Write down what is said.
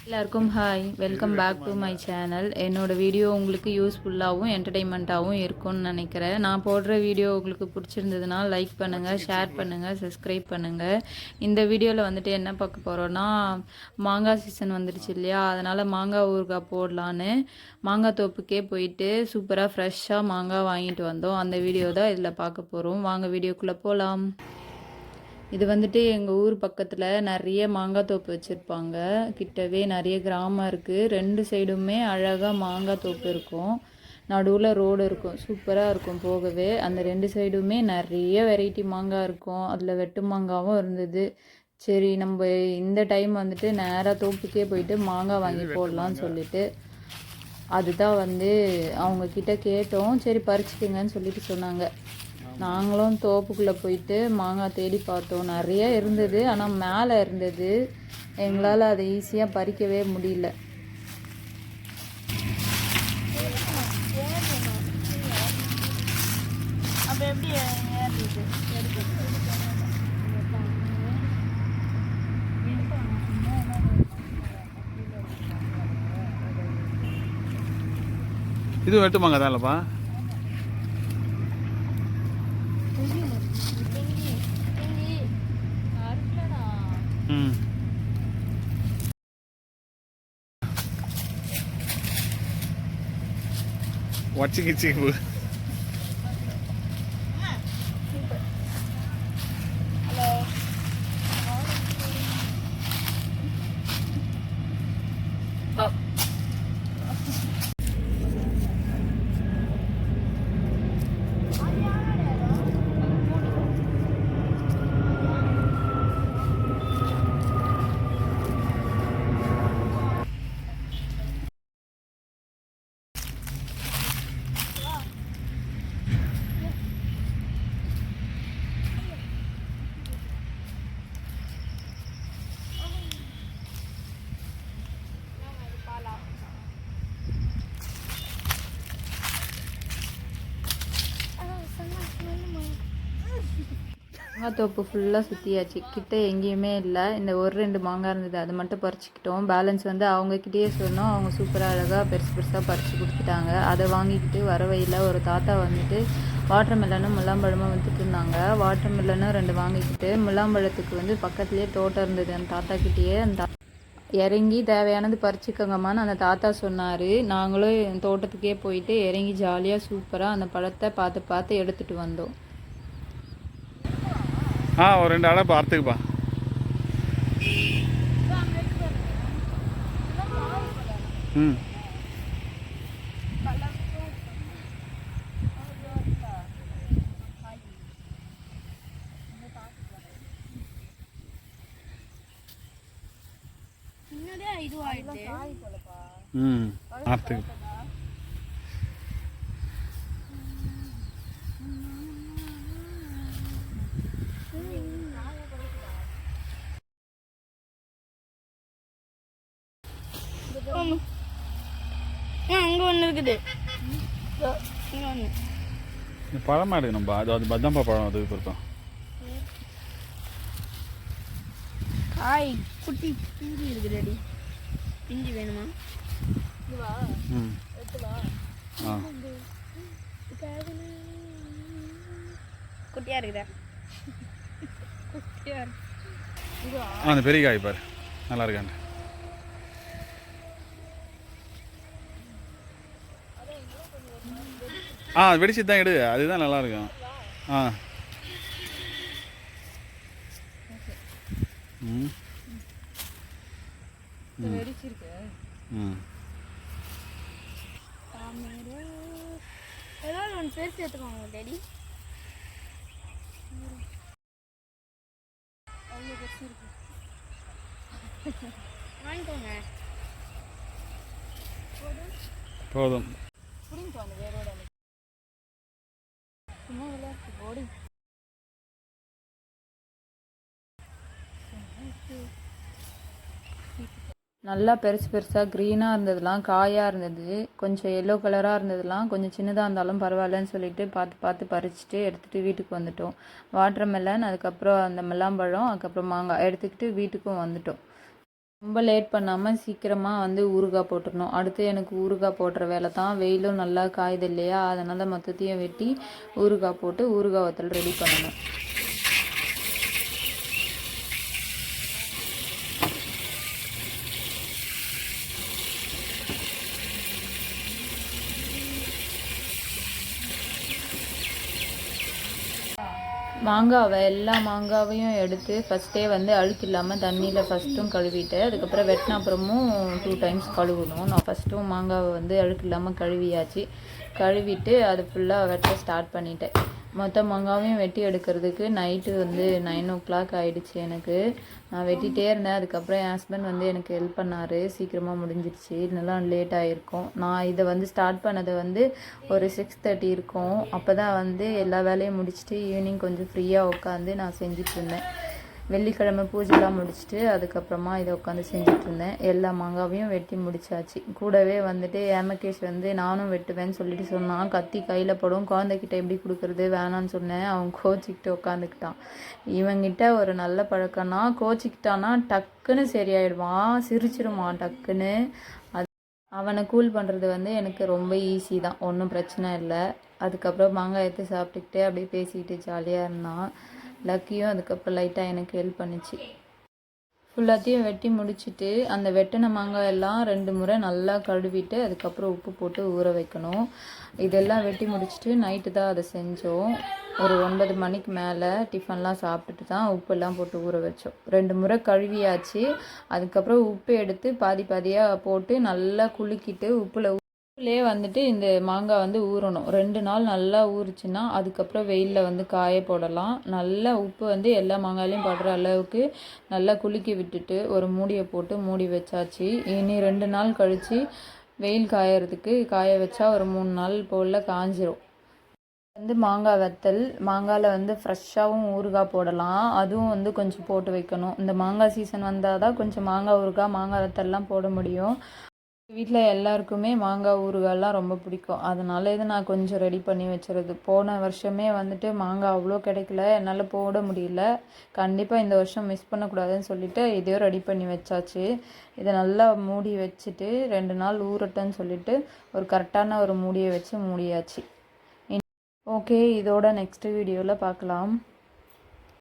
எல்லாருக்கும் hi, welcome back to my channel. என்னோடய video உங்களுக்கு யூஸ்ஃபுல்லாகவும் என்டர்டெயின்மெண்ட்டாகவும் இருக்கும்னு நினைக்கிறேன். நான் போடுற வீடியோ உங்களுக்கு பிடிச்சிருந்ததுன்னா லைக் பண்ணுங்கள், ஷேர் பண்ணுங்கள், சப்ஸ்கிரைப் பண்ணுங்கள். இந்த வீடியோவில் வந்துட்டு என்ன பார்க்க போகிறோன்னா, மாங்காய் சீசன் வந்துடுச்சு இல்லையா, அதனால் மாங்காய் ஊறுகாய் போடலான்னு மாங்காய் தோப்புக்கே போயிட்டு சூப்பராக ஃப்ரெஷ்ஷாக மாங்காய் வாங்கிட்டு வந்தோம். அந்த வீடியோ தான் இதில் பார்க்க போகிறோம். வாங்க வீடியோக்குள்ளே போகலாம். இது வந்துட்டு எங்கள் ஊர் பக்கத்தில் நிறைய மாங்காய் தோப்பு வச்சுருப்பாங்க. கிட்டவே நிறைய கிராமம் இருக்குது. 2 சைடுமே அழகாக மாங்காய் தோப்பு இருக்கும். நடுவில் ரோடு இருக்கும். சூப்பராக இருக்கும் போகவே. அந்த 2 சைடுமே நிறைய வெரைட்டி மாங்காய் இருக்கும். அதில் வெட்டு மாங்காவும் இருந்தது. சரி, நம்ம இந்த டைம் வந்துட்டு நேராக தோப்புக்கே போயிட்டு மாங்காய் வாங்கி போடலான்னு சொல்லிட்டு அதுதான் வந்து அவங்கக்கிட்ட கேட்டோம். சரி பறிச்சுக்குங்கன்னு சொல்லிட்டு சொன்னாங்க. நாங்களும் தோப்புக்குள்ளே போயிட்டு மாங்காய் தேடி பார்த்தோம். நிறைய இருந்தது, ஆனால் மேலே இருந்தது. எங்களால் அதை ஈஸியாக பறிக்கவே முடியல. இது வெட்டு மாங்காய் தான் இல்லைப்பா? வச்சுக்கிச்சு மாங்காய் தோப்பு ஃபுல்லாக சுற்றியாச்சு. கிட்ட எங்கேயுமே இல்லை. இந்த 1-2 மாங்காய் இருந்தது, அது மட்டும் பறிச்சுக்கிட்டோம். பேலன்ஸ் வந்து அவங்கக்கிட்டேயே சொன்னோம். அவங்க சூப்பராக அழகாக பெருசாக பறித்து கொடுத்துட்டாங்க. அதை வாங்கிக்கிட்டு வர வழியில் ஒரு தாத்தா வந்துட்டு வாட்டர் மெலனும் முலாம்பழமும் வந்துட்டு இருந்தாங்க. வாட்டர் மெலனும் 2 வாங்கிக்கிட்டு, முலாம்பழத்துக்கு வந்து பக்கத்துலேயே தோட்டம் இருந்தது அந்த தாத்தாக்கிட்டேயே. அந்த இறங்கி தேவையானது பறிச்சுக்கோங்கம்மான்னு அந்த தாத்தா சொன்னார். நாங்களும் தோட்டத்துக்கே போயிட்டு இறங்கி ஜாலியாக சூப்பராக அந்த பழத்தை பார்த்து எடுத்துகிட்டு வந்தோம். ஒரு 2 அடை பார்த்துக்குப்பா. ம் பார்த்துக்கு. அங்கே ஒன்று இருக்குது. பழமாக எடுக்கணும்பா. அது பத்தாம்பா பழம். அது பொறுத்தோம் காய் குட்டி பிஞ்சு இருக்குது. அடி பிஞ்சு வேணுமா? குட்டியா இருக்குதா? குட்டியா அந்த பெரிய காய் பாரு, நல்லா இருக்காண்டு. வெடிச்சு தான் எடு, அதுதான் நல்லா இருக்கும். ஏதாவது ஒன்று சேர்த்து எடுத்துக்கோங்க டேடி. அவ்வளோ பெருசு இருக்கு, வாங்கிக்கோங்க. போதும். நல்லா பெருசாக க்ரீனாக இருந்ததுலாம் காயாக இருந்தது. கொஞ்சம் எல்லோ கலராக இருந்ததுலாம் கொஞ்சம் சின்னதாக இருந்தாலும் பரவாயில்லன்னு சொல்லிட்டு பார்த்து பறிச்சுட்டு எடுத்துகிட்டு வீட்டுக்கு வந்துட்டோம். வாட்டர் மெலன், அதுக்கப்புறம் அந்த முலாம்பழம், அதுக்கப்புறம் மாங்காய் எடுத்துக்கிட்டு வீட்டுக்கும் வந்துட்டோம். ரொம்ப லேட் பண்ணாமல் சீக்கிரமாக வந்து ஊறுகாய் போட்டுடணும். அடுத்து எனக்கு ஊறுகாய் போடுற வேலை தான். வெயிலும் நல்லா காயுது இல்லையா, அதனால் மொத்தத்தையும் வெட்டி ஊறுகாய் போட்டு ஊறுகாய் வத்தல் ரெடி பண்ணணும். மாங்காவை எல்லா மாங்காவையும் எடுத்து ஃபஸ்ட்டே வந்து அழுக்கு இல்லாமல் தண்ணியில் ஃபஸ்ட்டும் கழுவிட்டு அதுக்கப்புறம் வெட்டின அப்புறமும் 2 டைம்ஸ் கழுவணும். நான் ஃபஸ்ட்டும் மாங்காவை வந்து அழுக்கு இல்லாமல் கழுவிட்டு அது ஃபுல்லாக வெட்ட ஸ்டார்ட் பண்ணிட்டேன். மொத்த மாங்காவையும் வெட்டி எடுக்கிறதுக்கு நைட்டு வந்து 9 o'clock ஆகிடுச்சு எனக்கு. நான் வெட்டிகிட்டே இருந்தேன். அதுக்கப்புறம் என் ஹஸ்பண்ட் வந்து எனக்கு ஹெல்ப் பண்ணார். சீக்கிரமாக முடிஞ்சிடுச்சு, இல்லைனா லேட் ஆகிருக்கும். நான் இதை வந்து ஸ்டார்ட் பண்ணது வந்து ஒரு 6:30 இருக்கும். அப்போ தான் வந்து எல்லா வேலையும் முடிச்சுட்டு ஈவினிங் கொஞ்சம் ஃப்ரீயாக உட்காந்து நான் செஞ்சிட்ருந்தேன். வெள்ளிக்கிழமை பூஜைலாம் முடிச்சுட்டு அதுக்கப்புறமா இதை உட்காந்து செஞ்சிட்ருந்தேன். எல்லா மாங்காவையும் வெட்டி முடிச்சாச்சு. கூடவே வந்துட்டு ஏமகேஷ் வந்து நானும் வெட்டுவேன்னு சொல்லிட்டு சொன்னான். கத்தி கையில் படும், குழந்தைகிட்ட எப்படி கொடுக்குறது வேணான்னு சொன்னேன். அவன் கோச்சிக்கிட்டு உட்காந்துக்கிட்டான். இவங்கிட்ட ஒரு நல்ல பழக்கம்னா, கோச்சிக்கிட்டானா டக்குன்னு சரியாயிடுவான், சிரிச்சிருவான் டக்குன்னு. அவனை கூல் பண்ணுறது வந்து எனக்கு ரொம்ப ஈஸி தான், ஒன்றும் பிரச்சனை இல்லை. அதுக்கப்புறம் மாங்காய் எடுத்து சாப்பிட்டுக்கிட்டே அப்படியே பேசிக்கிட்டு ஜாலியாக இருந்தான். லக்கியும் அதுக்கப்புறம் லைட்டாக எனக்கு ஹெல்ப் பண்ணிச்சு. ஃபுல்லாத்தையும் வெட்டி முடிச்சுட்டு அந்த வெட்டின மாங்காய் எல்லாம் 2 முறை நல்லா கழுவிட்டு அதுக்கப்புறம் உப்பு போட்டு ஊற வைக்கணும். இதெல்லாம் வெட்டி முடிச்சுட்டு நைட்டு தான் அதை செஞ்சோம். ஒரு 9 மணிக்கு மேலே டிஃபன்லாம் சாப்பிட்டுட்டு தான் உப்பெல்லாம் போட்டு ஊற வச்சோம். 2 முறை கழுவியாச்சு. அதுக்கப்புறம் உப்பு எடுத்து பாதி பாதியாக போட்டு நல்லா குலுக்கிட்டு உப்புலேயே வந்துட்டு இந்த மாங்காய் வந்து ஊறணும். 2 நாள் நல்லா ஊறிச்சுன்னா அதுக்கப்புறம் வெயிலில் வந்து காய போடலாம். நல்லா உப்பு வந்து எல்லா மாங்காயிலையும் படுற அளவுக்கு நல்லா குலுக்கி விட்டுட்டு ஒரு மூடியை போட்டு மூடி வச்சாச்சு. இனி 2 நாள் கழித்து வெயில் காய வச்சா ஒரு 3 நாள் போல் காஞ்சிரும். வந்து மாங்காய் வத்தல், மாங்காயில் வந்து ஃப்ரெஷ்ஷாகவும் ஊறுகாய் போடலாம். அதுவும் வந்து கொஞ்சம் போட்டு வைக்கணும். இந்த மாங்காய் சீசன் வந்தால் தான் கொஞ்சம் மாங்காய் ஊறுகாய் மாங்காய் வத்தல்லாம் போட முடியும். வீட்டில் எல்லாருக்குமே மாங்காய் ஊறுகாயெல்லாம் ரொம்ப பிடிக்கும். அதனால இது நான் கொஞ்சம் ரெடி பண்ணி வச்சுருது. போன வருஷமே வந்துட்டு மாங்காய் அவ்வளோ கிடைக்கல, என்னால் போட முடியல. கண்டிப்பாக இந்த வருஷம் மிஸ் பண்ணக்கூடாதுன்னு சொல்லிவிட்டு இதையும் ரெடி பண்ணி வச்சாச்சு. இதை நல்லா மூடி வச்சுட்டு 2 நாள் ஊறட்டும்னு சொல்லிவிட்டு ஒரு கரெக்டான ஒரு மூடியை வச்சு மூடியாச்சு. ஓகே, இதோட நெக்ஸ்ட் வீடியோவில் பார்க்கலாம்.